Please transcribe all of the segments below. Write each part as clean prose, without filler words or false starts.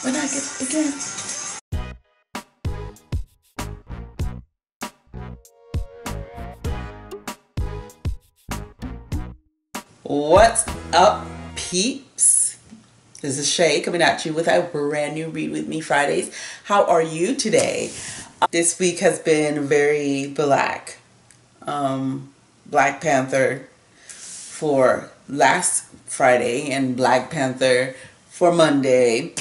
when I get begin. What's up, peeps? This is Shay coming at you with a brand new Read With Me Fridays. How are you today? This week has been very black. Black Panther for last Friday and Black Panther for Monday.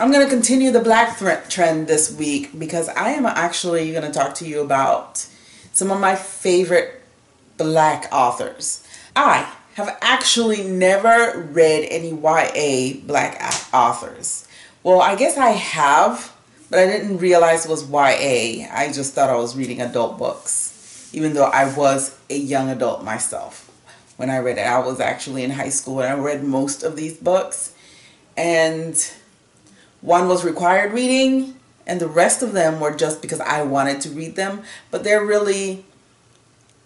I'm going to continue the black trend this week because I am actually going to talk to you about some of my favorite black authors. I have actually never read any YA black authors. Well, I guess I have, but I didn't realize it was YA. I just thought I was reading adult books, even though I was a young adult myself. When I read it, I was actually in high school and I read most of these books. And one was required reading and the rest of them were just because I wanted to read them. But they're really,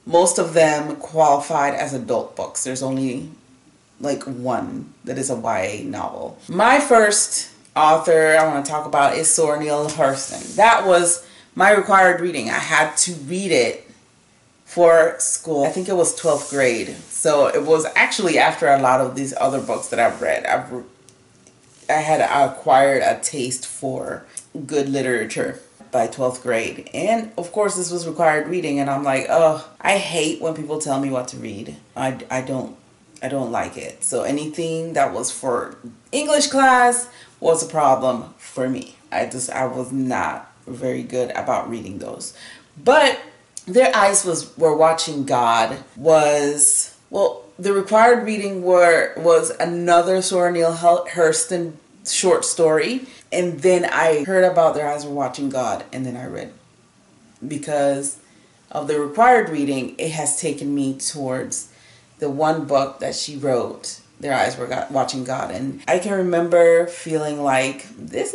most of them qualified as adult books. There's only like one that is a YA novel. My first author I want to talk about is Soar, Neale Hurston. That was my required reading. I had to read it for school. I think it was 12th grade. So it was actually after a lot of these other books that I've read. I had acquired a taste for good literature by 12th grade. And of course this was required reading and I'm like, oh, I hate when people tell me what to read. I don't like it. So anything that was for English class was a problem for me. I was not very good about reading those. But Their Eyes Were Watching God was, well, the required reading was another Soar Neale Hurston short story. And then I heard about Their Eyes Were Watching God and then I read. Because of the required reading, it has taken me towards the one book that she wrote, Their Eyes Were Watching God. And I can remember feeling like this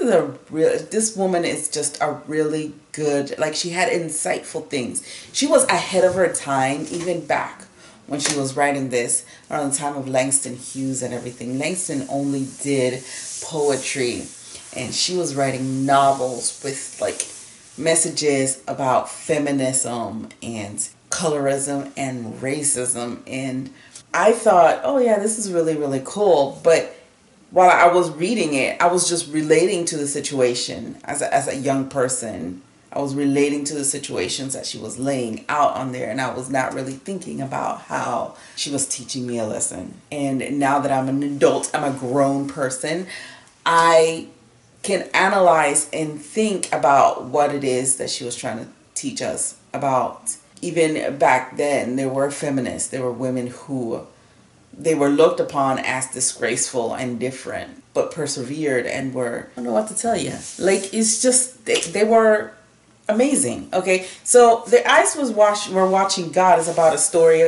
woman is just a really good, like she had insightful things. She was ahead of her time even back when she was writing this around the time of Langston Hughes and everything. Langston only did poetry and she was writing novels with like messages about feminism and colorism and racism. And I thought, oh yeah, this is really, really cool. But while I was reading it, I was just relating to the situation as a young person. I was relating to the situations that she was laying out on there, and I was not really thinking about how she was teaching me a lesson. And now that I'm an adult, I'm a grown person, I can analyze and think about what it is that she was trying to teach us about. Even back then, there were feminists, there were women who they were looked upon as disgraceful and different, but persevered and were, I don't know what to tell you. Like, it's just, they were amazing. Okay, so Their Eyes Were Watching God is about a story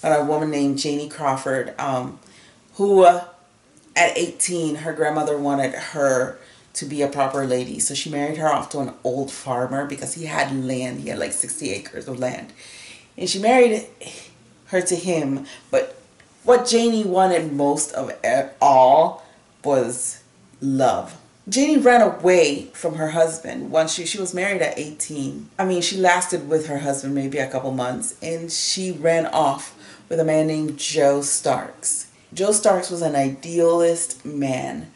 about a woman named Janie Crawford, who at 18, her grandmother wanted her to be a proper lady. So she married her off to an old farmer because he had land. He had like 60 acres of land. And she married her to him. But what Janie wanted most of all was love. Janie ran away from her husband once she was married at 18. I mean, she lasted with her husband maybe a couple months, and she ran off with a man named Joe Starks. Joe Starks was an idealist man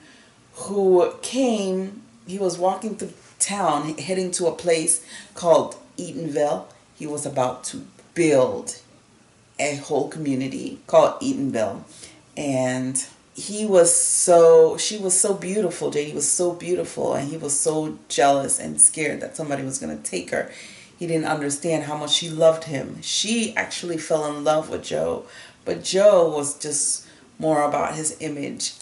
who came, he was walking through town heading to a place called Eatonville. He was about to build a whole community called Eatonville. And she was so beautiful. Janie was so beautiful, and he was so jealous and scared that somebody was going to take her. He didn't understand how much she loved him. She actually fell in love with Joe, but Joe was just more about his image,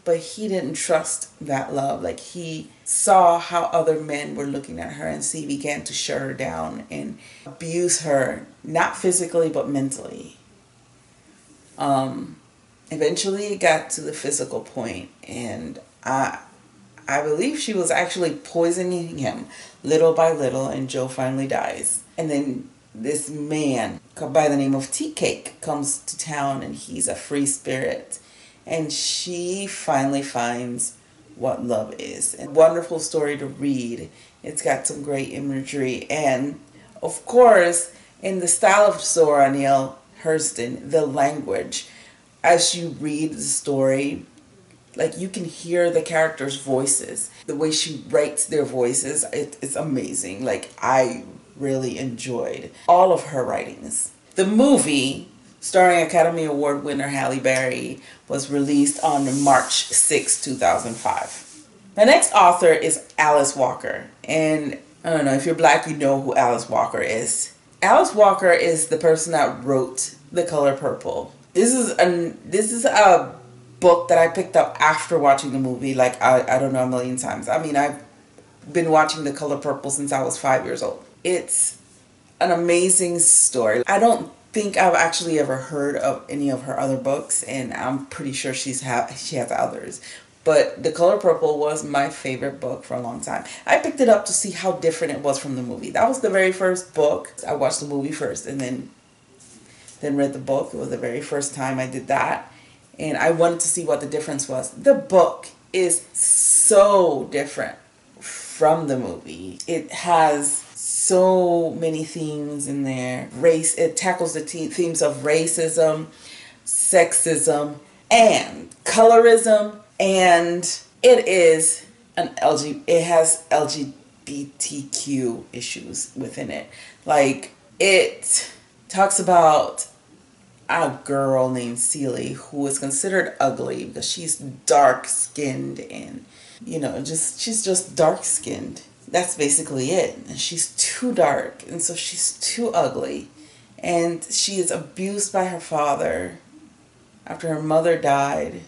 but he didn't trust that love. Like, he saw how other men were looking at her, and so he began to shut her down and abuse her, not physically but mentally. Eventually it got to the physical point, and I believe she was actually poisoning him little by little, and Joe finally dies. And then this man by the name of Tea Cake comes to town, and he's a free spirit. And she finally finds what love is. And wonderful story to read. It's got some great imagery, and of course, in the style of Soar, Neale Hurston, the language, as you read the story, like you can hear the characters' voices. The way she writes their voices, it's amazing. Like I really enjoyed all of her writings. The movie, starring Academy Award winner Halle Berry, was released on March 6, 2005. My next author is Alice Walker, and I don't know, if you're black, you know who Alice Walker is. Alice Walker is the person that wrote The Color Purple. This is a book that I picked up after watching the movie, like I don't know, a million times. I mean, I've been watching The Color Purple since I was 5 years old. It's an amazing story. I don't think I've actually ever heard of any of her other books, and I'm pretty sure she has others. But The Color Purple was my favorite book for a long time. I picked it up to see how different it was from the movie. That was the very first book. I watched the movie first and then read the book. It was the very first time I did that. And I wanted to see what the difference was. The book is so different from the movie. It has so many themes in there. It tackles the themes of racism, sexism, and colorism. And it has LGBTQ issues within it. Like, it talks about a girl named Celie who is considered ugly because she's dark skinned, and she's just dark skinned. That's basically it. And she's too dark, and so she's too ugly, and she is abused by her father after her mother died.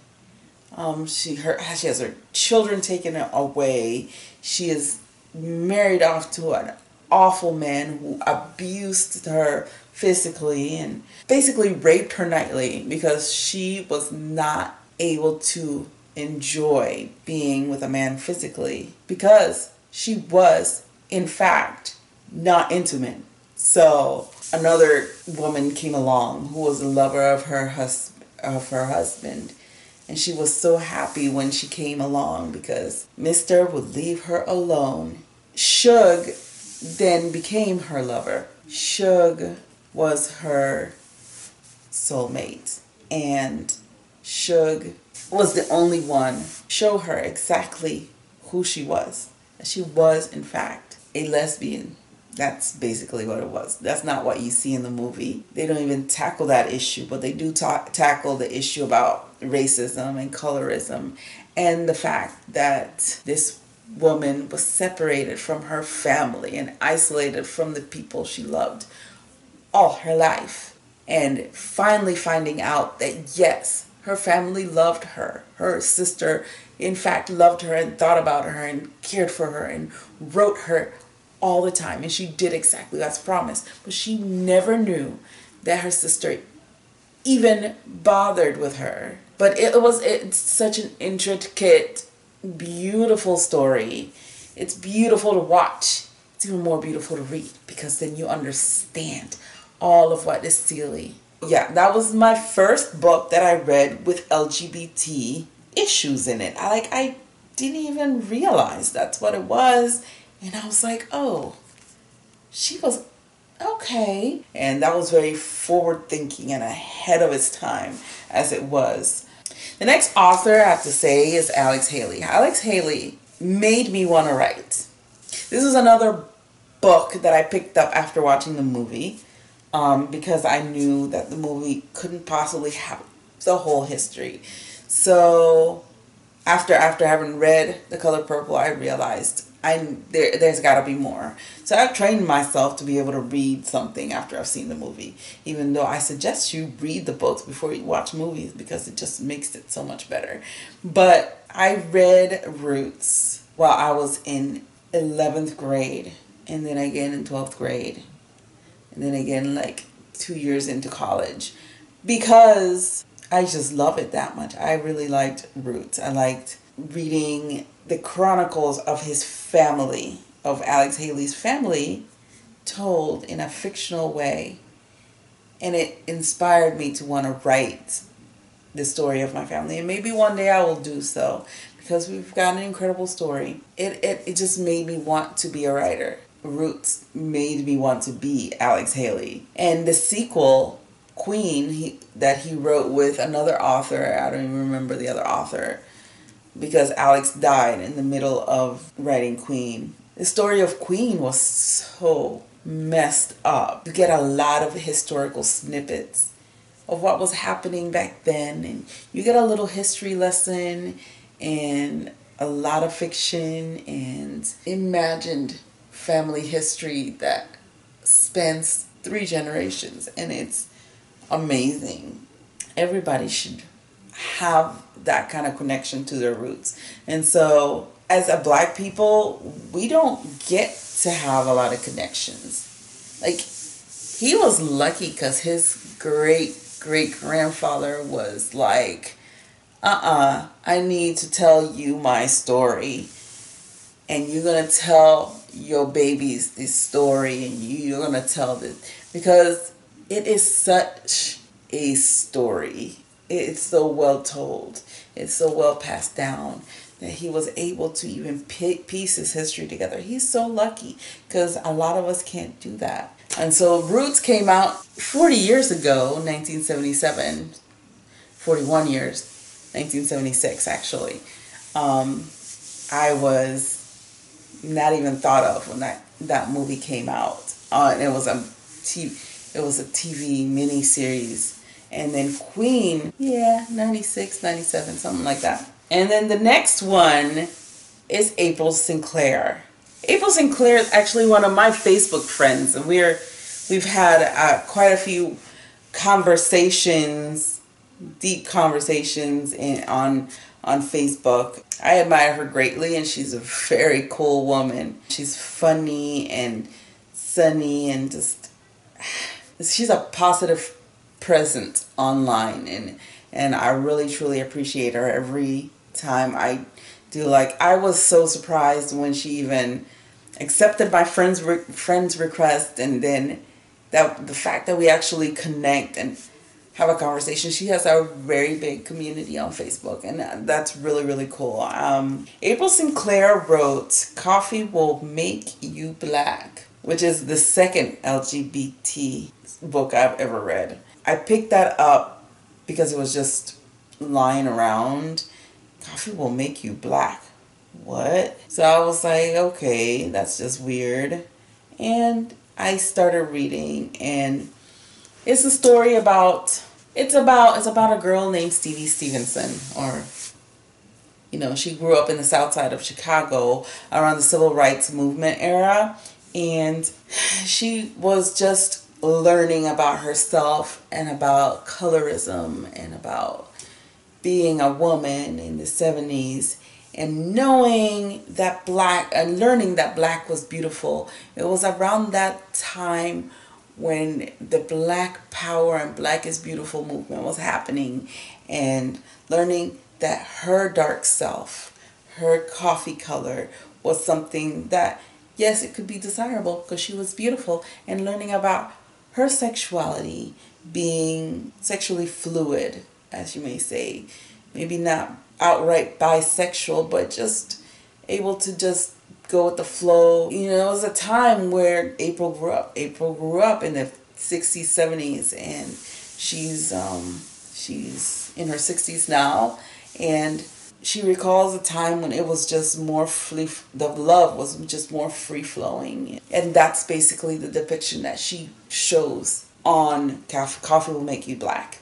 She has her children taken away. She is married off to an awful man who abused her physically and basically raped her nightly because she was not able to enjoy being with a man physically because she was, in fact, not intimate. So another woman came along who was a lover of her husband. And she was so happy when she came along because Mr. would leave her alone. Shug then became her lover. Shug was her soulmate. And Shug was the only one to show her exactly who she was. She was, in fact, a lesbian. That's basically what it was. That's not what you see in the movie. They don't even tackle that issue, but they do tackle the issue about racism and colorism and the fact that this woman was separated from her family and isolated from the people she loved all her life. And finally finding out that yes, her family loved her. Her sister, in fact, loved her and thought about her and cared for her and wrote her all the time, and she did exactly as promised, but she never knew that her sister even bothered with her. But it's such an intricate, beautiful story. It's beautiful to watch. It's even more beautiful to read because then you understand all of what is Celie. Yeah, that was my first book that I read with LGBT issues in it. I didn't even realize that's what it was. And I was like, oh, she was okay. And that was very forward thinking and ahead of its time as it was. The next author I have to say is Alex Haley. Alex Haley made me want to write. This is another book that I picked up after watching the movie because I knew that the movie couldn't possibly have the whole history. So after having read The Color Purple, I realized there's got to be more. So I've trained myself to be able to read something after I've seen the movie, even though I suggest you read the books before you watch movies because it just makes it so much better. But I read Roots while I was in 11th grade, and then again in 12th grade, and then again like 2 years into college because I just love it that much. I really liked Roots. I liked reading the chronicles of his family, of Alex Haley's family, told in a fictional way. And it inspired me to want to write the story of my family. And maybe one day I will do so, because we've got an incredible story. It just made me want to be a writer. Roots made me want to be Alex Haley. And the sequel, Queen, that he wrote with another author, I don't even remember the other author, because Alex died in the middle of writing Queen. The story of Queen was so messed up. You get a lot of historical snippets of what was happening back then, and you get a little history lesson and a lot of fiction and imagined family history that spans 3 generations, and it's amazing. Everybody should have that kind of connection to their roots. And so as a Black people, we don't get to have a lot of connections. Like, he was lucky because his great-great-grandfather was like, I need to tell you my story, and you're going to tell your babies this story, and you're going to tell this, because it is such a story. It's so well told. It's so well passed down that he was able to even piece his history together. He's so lucky, because a lot of us can't do that. And so Roots came out 40 years ago, 1977, 41 years, 1976 actually. I was not even thought of when that movie came out. And it was a TV miniseries. And then Queen, 96, 97, something like that. And then the next one is April Sinclair. April Sinclair is actually one of my Facebook friends, and we've had quite a few conversations, deep conversations on Facebook. I admire her greatly, and she's a very cool woman. She's funny and sunny, and she's a positive presence online, and I really truly appreciate her every time I do. Like, I was so surprised when she even accepted my friend's request, and then the fact that we actually connect and have a conversation. She has a very big community on Facebook, and that's really, really cool. April Sinclair wrote Coffee Will Make You Black, which is the second LGBT book I've ever read. I picked that up because it was just lying around. Coffee will make you black. What? So I was like, okay, that's just weird. And I started reading, and it's a story about a girl named Stevie Stephenson, or she grew up in the south side of Chicago around the civil rights movement era, and she was just learning about herself and about colorism and about being a woman in the 70s, and learning that black was beautiful. It was around that time when the Black Power and Black is Beautiful movement was happening, and learning that her dark self, her coffee color, was something that, yes, it could be desirable because she was beautiful, and learning about her sexuality, being sexually fluid, as you may say, maybe not outright bisexual, but just able to just go with the flow. It was a time where April grew up. April grew up in the 60s, 70s, and she's in her 60s now, and she recalls a time when it was just more the love was just more free-flowing. And that's basically the depiction that she shows on Coffee Will Make You Black.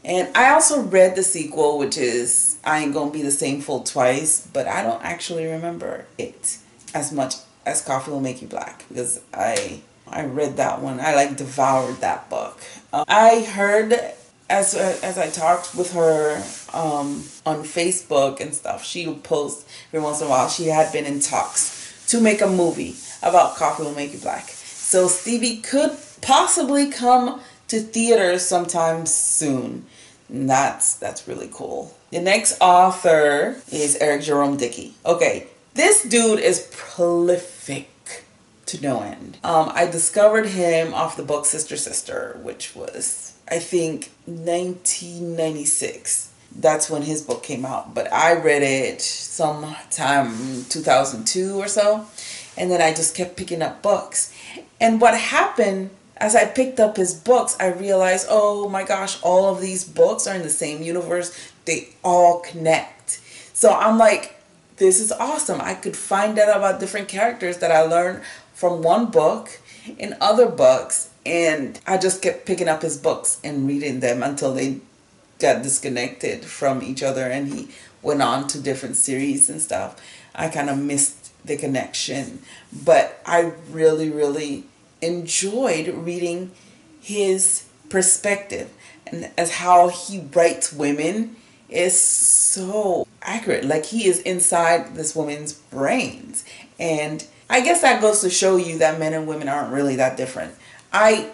And I also read the sequel, which is I Ain't Gonna Be the Same Fool Twice, but I don't actually remember it as much as Coffee Will Make You Black, because I read that one. I devoured that book. I heard, as I talked with her on Facebook and stuff, she would post every once in a while. She had been in talks to make a movie about Coffee Will Make You Black. So Stevie could possibly come to theaters sometime soon. And that's really cool. The next author is Eric Jerome Dickey. Okay, this dude is prolific to no end. I discovered him off the book Sister Sister, which was, I think, 1996. that's when his book came out. But I read it sometime 2002 or so, and then I just kept picking up books. And what happened, as I picked up his books, I realized, oh my gosh, all of these books are in the same universe. They all connect. So I'm like, this is awesome. I could find out about different characters that I learned from one book in other books. And I just kept picking up his books and reading them until they got disconnected from each other and he went on to different series and stuff. I kind of missed the connection. But I really, really enjoyed reading his perspective, and as how he writes women is so accurate. Like, he is inside this woman's brains. And I guess that goes to show you that men and women aren't really that different. I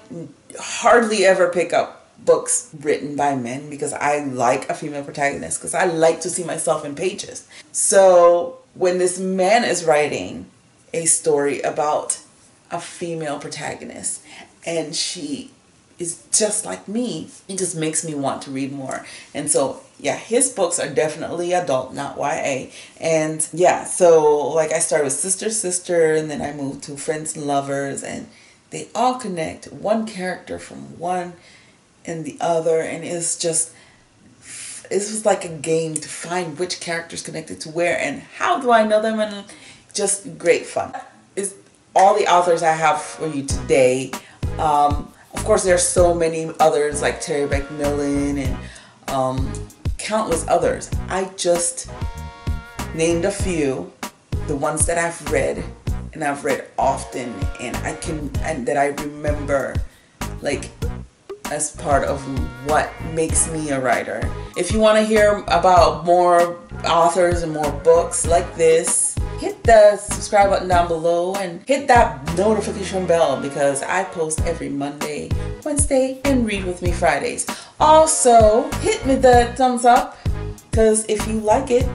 hardly ever pick up books written by men because I like a female protagonist, because I like to see myself in pages. So when this man is writing a story about a female protagonist and she is just like me, it just makes me want to read more. And so yeah, his books are definitely adult, not YA. And yeah, so like I started with Sister, and then I moved to Friends and Lovers, and they all connect. One character from one and the other, and it was like a game to find which characters connected to where and how do I know them, and just great fun. Is all the authors I have for you today. Of course, there are so many others like Terry McMillan and countless others. I just named a few, the ones that I've read and I've read often, and that I remember, like, as part of what makes me a writer. If you want to hear about more authors and more books like this, hit the subscribe button down below and hit that notification bell, because I post every Monday, Wednesday, and Read With Me Fridays. Also, hit me the thumbs up, because if you like it,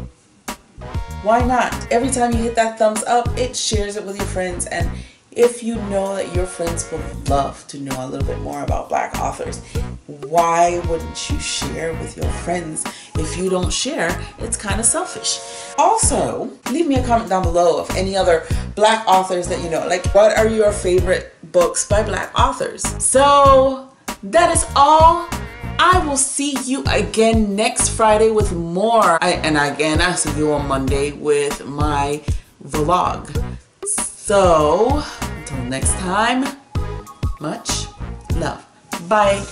why not? Every time you hit that thumbs up, it shares it with your friends. And if you know that your friends would love to know a little bit more about Black authors, why wouldn't you share with your friends? If you don't share, it's kind of selfish. Also, leave me a comment down below of any other Black authors that you know. Like, what are your favorite books by Black authors? So that is all. I will see you again next Friday with more. And again, I'll see you on Monday with my vlog. So until next time, much love. Bye.